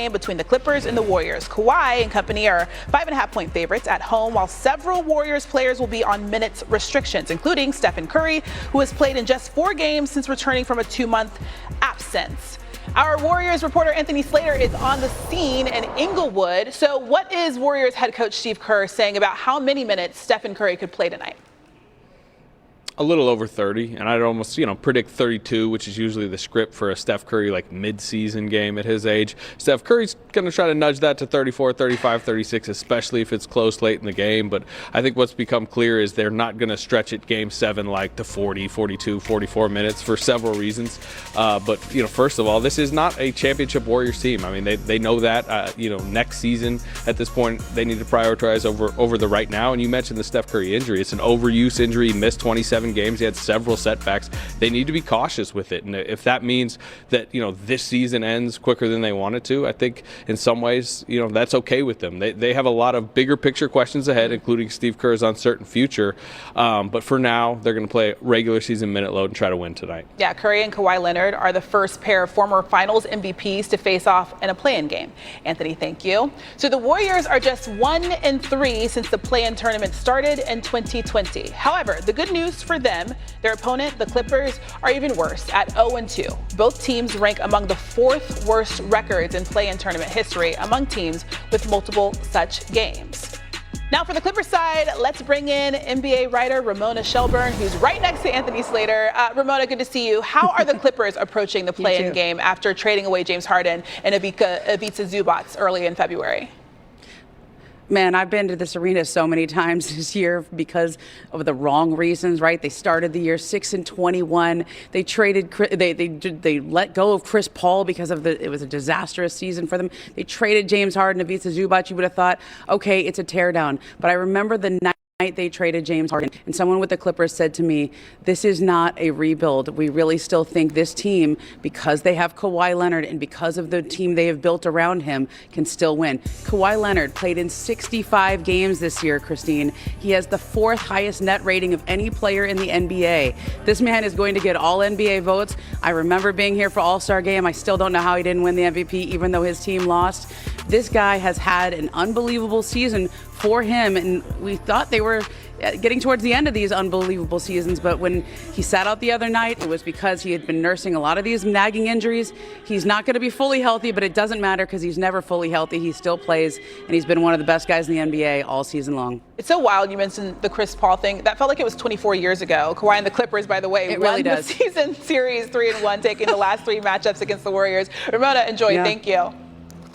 game between the Clippers and the Warriors. Kawhi and company are 5.5-point favorites at home, while several Warriors players will be on minutes restrictions, including Stephen Curry, who has played in just 4 games since returning from a 2-month absence. Our Warriors reporter Anthony Slater is on the scene in Inglewood. So what is Warriors head coach Steve Kerr saying about how many minutes Stephen Curry could play tonight? A little over 30, and I'd almost, predict 32, which is usually the script for a Steph Curry, mid-season game at his age. Steph Curry's going to try to nudge that to 34, 35, 36, especially if it's close late in the game. But I think what's become clear is they're not going to stretch it Game 7 to 40, 42, 44 minutes for several reasons. But first of all, this is not a championship Warriors team. I mean, they know that. Next season, at this point, they need to prioritize over the right now. And you mentioned the Steph Curry injury. It's an overuse injury. He missed 27 games. He had several setbacks. They need to be cautious with it. And if that means that, this season ends quicker than they want it to, I think in some ways, that's okay with them. They have a lot of bigger picture questions ahead, including Steve Kerr's uncertain future. But for now, they're going to play regular season minute load and try to win tonight. Yeah, Curry and Kawhi Leonard are the first pair of former finals MVPs to face off in a play-in game. Anthony, thank you. So the Warriors are just 1-3 since the play-in tournament started in 2020. However, the good news for them, their opponent, the Clippers, are even worse at 0-2. Both teams rank among the 4th worst records in play-in tournament history among teams with multiple such games. Now for the Clippers side, let's bring in NBA writer Ramona Shelburne, who's right next to Anthony Slater. Ramona, good to see you. How are the Clippers approaching the play-in game after trading away James Harden and Ivica Zubac early in February? Man, I've been to this arena so many times this year because of the wrong reasons, right? They started the year 6-21. They traded, they let go of Chris Paul because it was a disastrous season for them. They traded James Harden and Ivica Zubac. You would have thought, okay, it's a teardown. But I remember the night they traded James Harden, and someone with the Clippers said to me, this is not a rebuild. We really still think this team, because they have Kawhi Leonard and because of the team they have built around him, can still win. Kawhi Leonard played in 65 games this year, Christine. He has the 4th highest net rating of any player in the NBA. This man is going to get all NBA votes. I remember being here for All-Star Game. I still don't know how he didn't win the MVP, even though his team lost. This guy has had an unbelievable season for him, and we thought they were getting towards the end of these unbelievable seasons, but when he sat out the other night, it was because he had been nursing a lot of these nagging injuries. He's not going to be fully healthy, but it doesn't matter because he's never fully healthy. He still plays, and he's been one of the best guys in the NBA all season long. It's so wild you mentioned the Chris Paul thing. That felt like it was 24 years ago. Kawhi and the Clippers, by the way, it really won does. The season series 3-1, taking the last 3 matchups against the Warriors. Ramona, enjoy. Yeah. Thank you.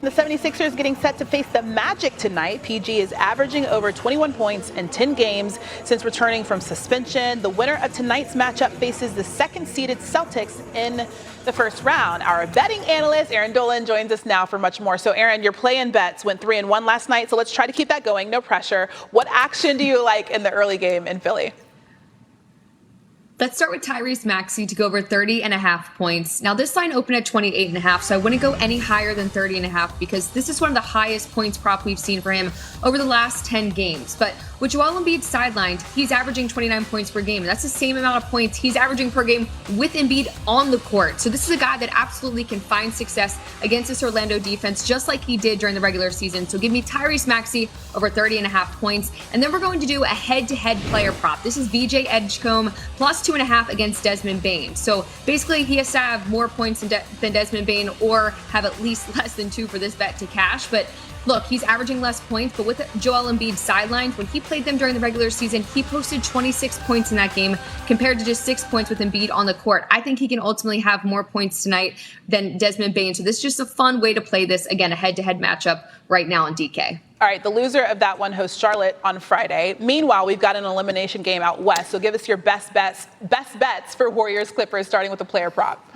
The 76ers getting set to face the Magic tonight. PG is averaging over 21 points in 10 games since returning from suspension. The winner of tonight's matchup faces the 2nd-seeded Celtics in the first round. Our betting analyst, Aaron Dolan, joins us now for much more. So, Aaron, your play-in bets went 3-1 last night, so let's try to keep that going. No pressure. What action do you like in the early game in Philly? Let's start with Tyrese Maxey to go over 30.5 points. Now, this line opened at 28.5, so I wouldn't go any higher than 30.5 because this is one of the highest points prop we've seen for him over the last 10 games. But with Joel Embiid sidelined, he's averaging 29 points per game. That's the same amount of points he's averaging per game with Embiid on the court. So this is a guy that absolutely can find success against this Orlando defense, just like he did during the regular season. So give me Tyrese Maxey over 30.5 points. And then we're going to do a head-to-head player prop. This is VJ Edgecombe plus 2.5 against Desmond Bane. So basically he has to have more points than Desmond Bane or have at least less than 2 for this bet to cash. But look, he's averaging less points, but with Joel Embiid sidelined, when he played them during the regular season, he posted 26 points in that game compared to just 6 points with Embiid on the court. I think he can ultimately have more points tonight than Desmond Bane. So this is just a fun way to play this, again, a head-to-head matchup right now on DK. All right, the loser of that one hosts Charlotte on Friday. Meanwhile, we've got an elimination game out west. So give us your best bets for Warriors Clippers, starting with the player prop.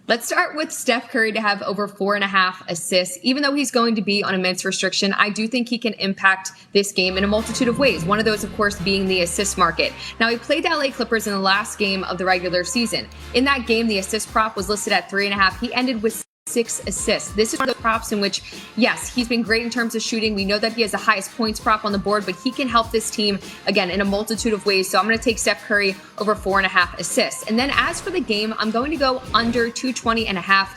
Let's start with Steph Curry to have over 4.5 assists. Even though he's going to be on immense restriction, I do think he can impact this game in a multitude of ways. One of those, of course, being the assist market. Now, he played the LA Clippers in the last game of the regular season. In that game, the assist prop was listed at 3.5. He ended with 6 assists. This is one of the props in which, yes, he's been great in terms of shooting. We know that he has the highest points prop on the board, but he can help this team, again, in a multitude of ways. So I'm going to take Steph Curry over 4.5 assists. And then as for the game, I'm going to go under 220.5.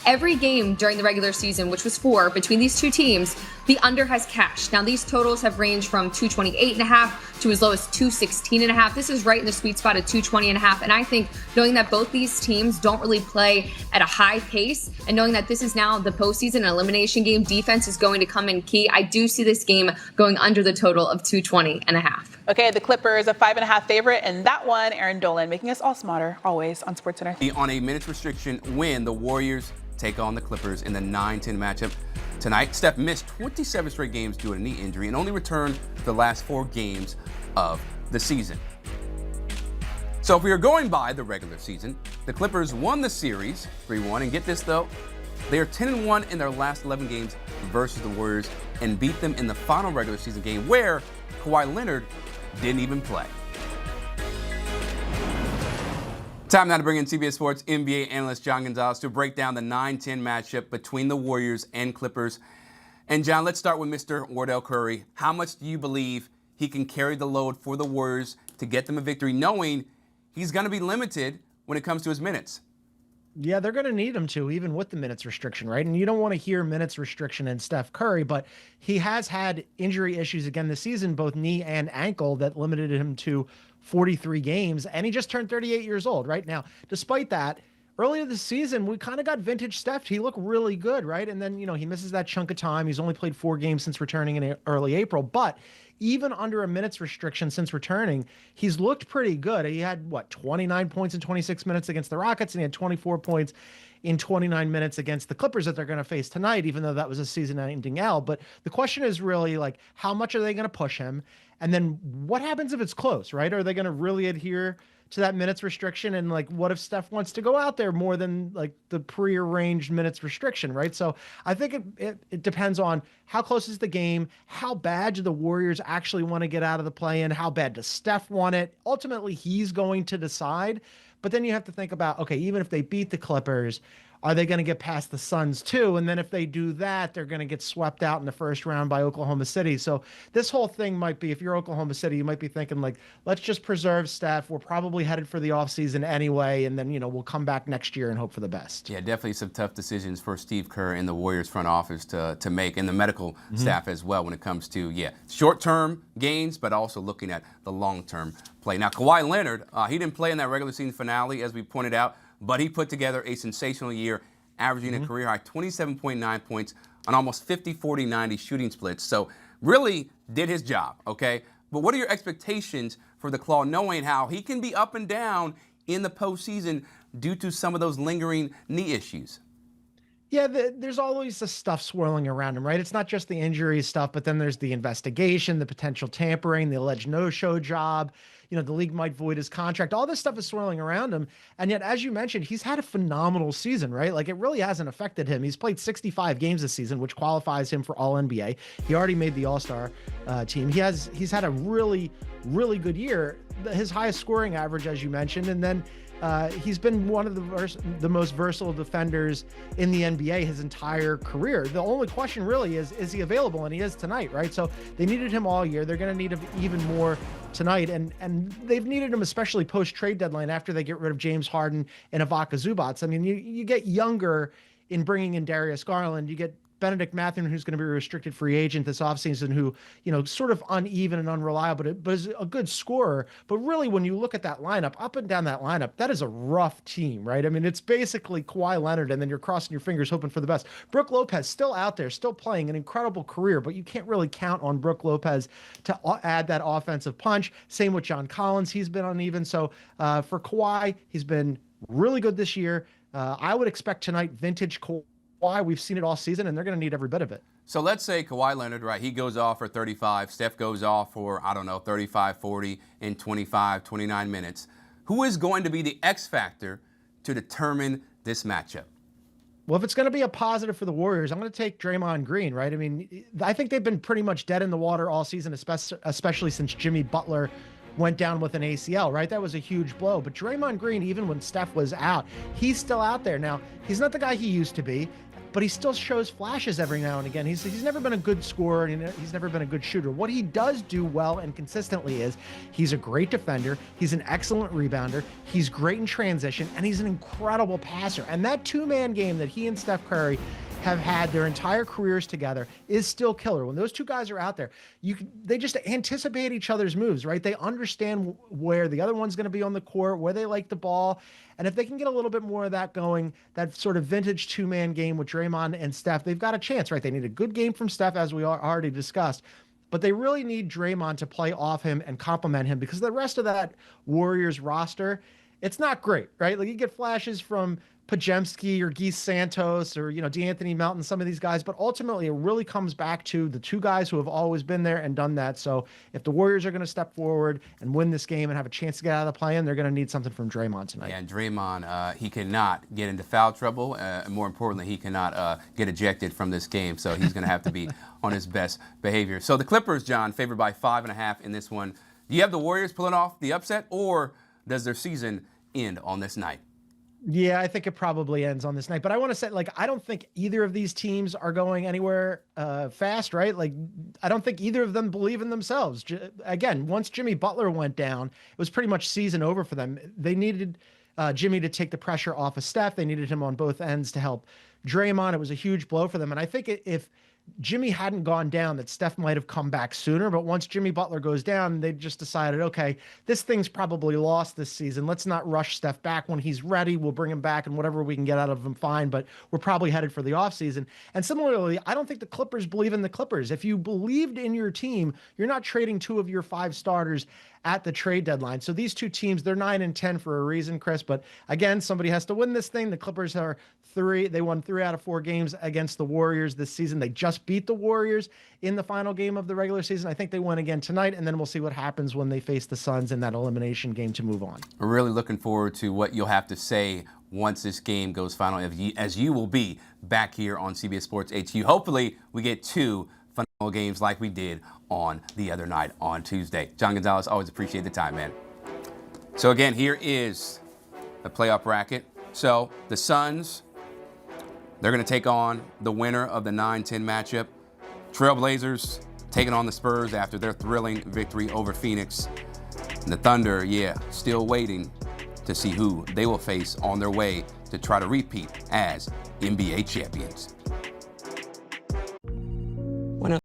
every game during the regular season, which was 4 between these two teams, the under has cashed. Now, these totals have ranged from 228.5 to as low as 216.5. This is right in the sweet spot of 220.5. And I think knowing that both these teams don't really play at a high pace, and knowing that this is now the postseason, an elimination game, defense is going to come in key. I do see this game going under the total of 220.5. Okay, the Clippers a 5.5 favorite, and that one, Aaron Dolan, making us all smarter, always on SportsCenter. On a minutes restriction win, the Warriors take on the Clippers in the 9-10 matchup tonight. Steph missed 27 straight games due to a knee injury and only returned for the last 4 games of the season. So if we are going by the regular season, the Clippers won the series 3-1, and get this though, they are 10-1 in their last 11 games versus the Warriors and beat them in the final regular season game where Kawhi Leonard didn't even play. Time now to bring in CBS Sports NBA analyst John Gonzalez to break down the 9-10 matchup between the Warriors and Clippers. And John, let's start with Mr. Wardell Curry. How much do you believe he can carry the load for the Warriors to get them a victory, knowing he's going to be limited when it comes to his minutes? Yeah, they're going to need him to, even with the minutes restriction, right? And you don't want to hear minutes restriction in Steph Curry, but he has had injury issues again this season, both knee and ankle, that limited him to 43 games, and he just turned 38 years old right now. Despite that, earlier this season, we kind of got vintage Steph. He looked really good, right? And then, he misses that chunk of time. He's only played 4 games since returning in early April, but even under a minutes restriction since returning, he's looked pretty good. He had, 29 points in 26 minutes against the Rockets, and he had 24 points in 29 minutes against the Clippers that they're going to face tonight, even though that was a season-ending L. But the question is really, how much are they going to push him? And then what happens if it's close, right? Are they going to really adhere to that minutes restriction? And what if Steph wants to go out there more than the prearranged minutes restriction, right? So I think it depends on how close is the game, how bad do the Warriors actually want to get out of the play-in, how bad does Steph want it? Ultimately, he's going to decide. But then you have to think about, okay, even if they beat the Clippers, are they going to get past the Suns too? And then if they do that, they're going to get swept out in the first round by Oklahoma City. So this whole thing might be, if you're Oklahoma City, you might be thinking let's just preserve Steph. We're probably headed for the offseason anyway. And then, we'll come back next year and hope for the best. Yeah, definitely some tough decisions for Steve Kerr and the Warriors front office to make, and the medical staff as well when it comes to, short-term gains, but also looking at the long-term play. Now, Kawhi Leonard, he didn't play in that regular season finale, as we pointed out, but he put together a sensational year, averaging a career-high 27.9 points on almost 50-40-90 shooting splits. So really did his job, okay? But what are your expectations for the Claw, knowing how he can be up and down in the postseason due to some of those lingering knee issues? Yeah, there's always the stuff swirling around him, right? It's not just the injury stuff, but then there's the investigation, the potential tampering, the alleged no-show job. The league might void his contract. All this stuff is swirling around him. And yet, as you mentioned, he's had a phenomenal season, right? It really hasn't affected him. He's played 65 games this season, which qualifies him for All-NBA. He already made the All-Star team. He's had a really, really good year. His highest scoring average, as you mentioned, and then he's been one of the most versatile defenders in the NBA his entire career. The only question really is he available? And he is tonight, right? So they needed him all year. They're going to need him even more tonight. And they've needed him especially post-trade deadline after they get rid of James Harden and Ivica Zubac. I mean, you get younger in bringing in Darius Garland. You get Benedict Mathurin, who's going to be a restricted free agent this offseason, who, sort of uneven and unreliable, but is a good scorer. But really, when you look at that lineup, up and down that lineup, that is a rough team, right? I mean, it's basically Kawhi Leonard, and then you're crossing your fingers hoping for the best. Brook Lopez still out there, still playing an incredible career, but you can't really count on Brook Lopez to add that offensive punch. Same with John Collins. He's been uneven. So for Kawhi, he's been really good this year. I would expect tonight vintage Kawhi. We've seen it all season, and they're going to need every bit of it. So let's say Kawhi Leonard, right, he goes off for 35. Steph goes off for, 35, 40 in 25, 29 minutes. Who is going to be the X factor to determine this matchup? Well, if it's going to be a positive for the Warriors, I'm going to take Draymond Green, right? I mean, I think they've been pretty much dead in the water all season, especially since Jimmy Butler went down with an ACL, right? That was a huge blow. But Draymond Green, even when Steph was out, he's still out there. Now, he's not the guy he used to be. but he still shows flashes every now and again. He's never been a good scorer, and he's never been a good shooter. What he does do well and consistently is he's a great defender, he's an excellent rebounder, he's great in transition, and he's an incredible passer. And that two-man game that he and Steph Curry have had their entire careers together is still killer. When those two guys are out there, they just anticipate each other's moves, right? They understand where the other one's going to be on the court, where they like the ball. And if they can get a little bit more of that going, that sort of vintage two-man game with Draymond and Steph, they've got a chance, right? They need a good game from Steph, as we already discussed. But they really need Draymond to play off him and complement him, because the rest of that Warriors roster, it's not great, right? Like, you get flashes from Pajemski or Geese Santos or, DeAnthony Melton, some of these guys, but ultimately it really comes back to the two guys who have always been there and done that. So if the Warriors are going to step forward and win this game and have a chance to get out of the play-in, they're going to need something from Draymond tonight. Yeah, and Draymond, he cannot get into foul trouble. And more importantly, he cannot get ejected from this game. So he's going to have to be on his best behavior. So the Clippers, John, favored by 5.5 in this one. Do you have the Warriors pulling off the upset, or does their season end on this night? Yeah, I think it probably ends on this night. But I want to say, I don't think either of these teams are going anywhere fast, right? I don't think either of them believe in themselves. Again, once Jimmy Butler went down, it was pretty much season over for them. They needed Jimmy to take the pressure off of Steph. They needed him on both ends to help Draymond. It was a huge blow for them. And I think if Jimmy hadn't gone down, that Steph might have come back sooner. But once Jimmy Butler goes down, they just decided, okay, this thing's probably lost this season. Let's not rush Steph back. When he's ready, we'll bring him back, and whatever we can get out of him, fine. But we're probably headed for the offseason. And similarly, I don't think the Clippers believe in the Clippers. If you believed in your team, you're not trading two of your 5 starters at the trade deadline. So these two teams, they're 9-10 for a reason, Chris. But again, somebody has to win this thing. The Clippers are 3. They won 3 out of 4 games against the Warriors this season. They just beat the Warriors in the final game of the regular season. I think they win again tonight, and then we'll see what happens when they face the Suns in that elimination game to move on. We're really looking forward to what you'll have to say once this game goes final, as you will be back here on CBS Sports HQ. Hopefully, we get 2 phenomenal games like we did on the other night on Tuesday. John Gonzalez, always appreciate the time, man. So again, here is the playoff bracket. So the Suns, they're going to take on the winner of the 9-10 matchup. Trailblazers taking on the Spurs after their thrilling victory over Phoenix. And the Thunder, still waiting to see who they will face on their way to try to repeat as NBA champions.